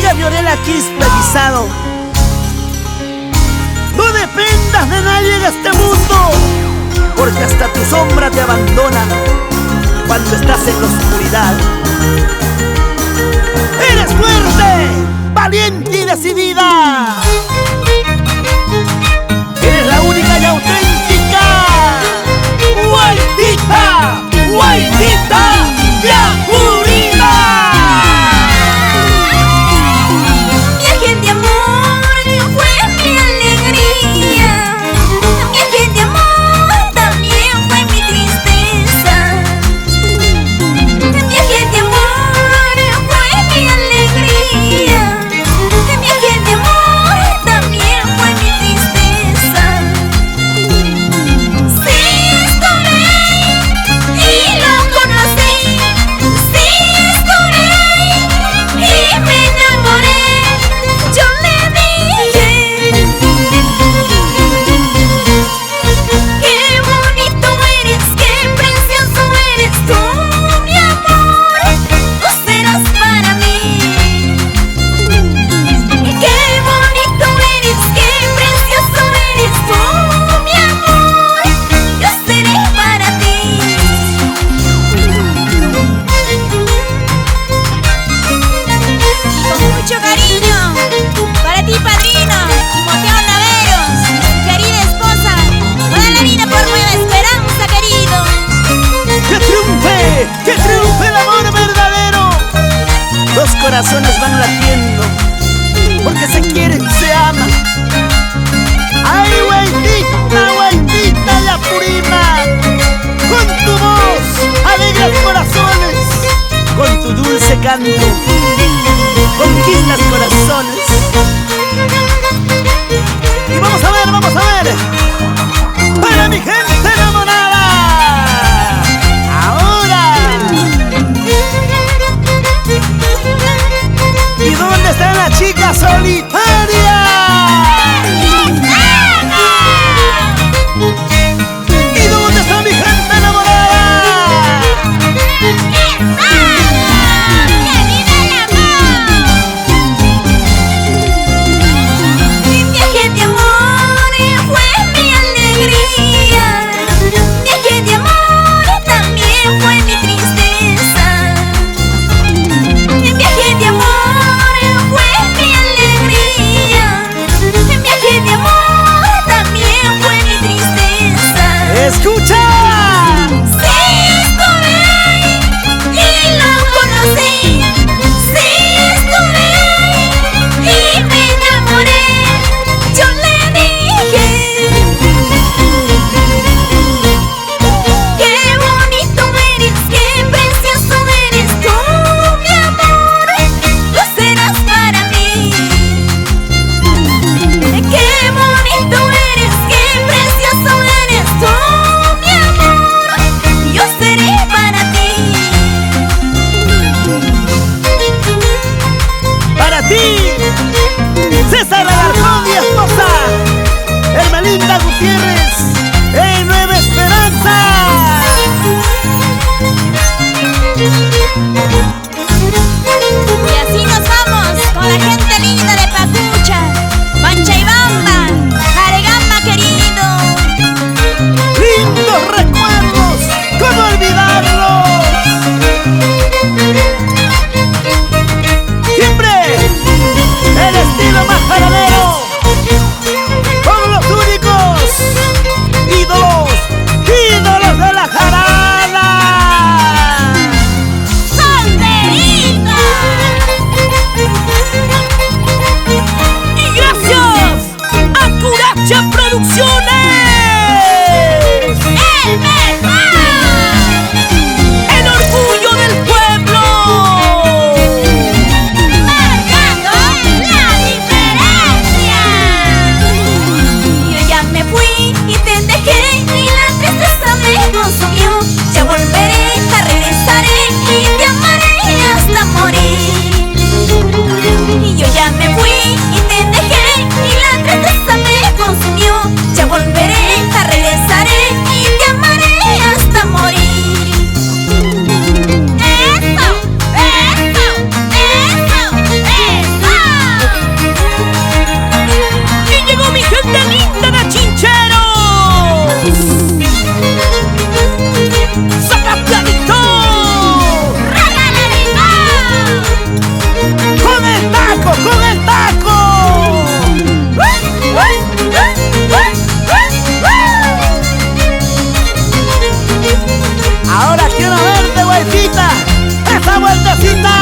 María Fiorella Quispe Guisado. No dependas de nadie en este mundo, porque hasta tu sombra te abandona cuando estás en la oscuridad. Eres fuerte, valiente y decidida. Eres la única y auténtica Guaidita, Guaidita de Apurímac. Viaje de amor fue mi alegría, viaje de amor también fue mi tristeza. Viaje de amor fue mi alegría, viaje de amor también fue mi tristeza. Sí estuve y lo conocí, sí estuve y me enamoré. Yo le dije, qué bonito eres, qué precioso eres tú, mi amor, tú serás para mí. Qué bonito eres, qué precioso eres tú, mi amor, yo seré para ti. Con mucho cariño, para ti, padrino, Timoteo Naveros, querida esposa, toda la vida por Nueva Esperanza, querido. ¡Que triunfe el amor verdadero! Dos corazones van latiendo, porque se quieren, se aman. ¡Ay, Guaidita, Guaidita de Apurímac! Con tu voz alegras corazones, con tu dulce canto conquistas corazones. Y vamos a ver, para mi gente enamorada, ahora. ¿Y dónde está la chica solitaria? ¿Y dónde está mi gente enamorada? Viaje de amor fue mi alegría, viaje de amor también fue mi tristeza. Viaje de amor fue mi alegría, viaje de amor también fue mi tristeza. ¡Escucha! Sí estuve y lo conocí, sí estuve y me enamoré. Yo le dije, qué bonito eres, qué precioso eres tú, mi amor, tú serás para mí. Qué bonito eres, qué precioso eres tú, mi amor, yo seré para ti. Para ti, César Alarcón y esposa, Hermelinda Gutiérrez, en Nueva Esperanza. Y así nos vamos con la gente linda de Pacucha, Panchaybamba, Aregamba querido. Lindos recuerdos, ¿cómo olvidarlos? Siempre el estilo más jaranero, con los únicos ídolos de la jarana. ¡Son de vueltecita.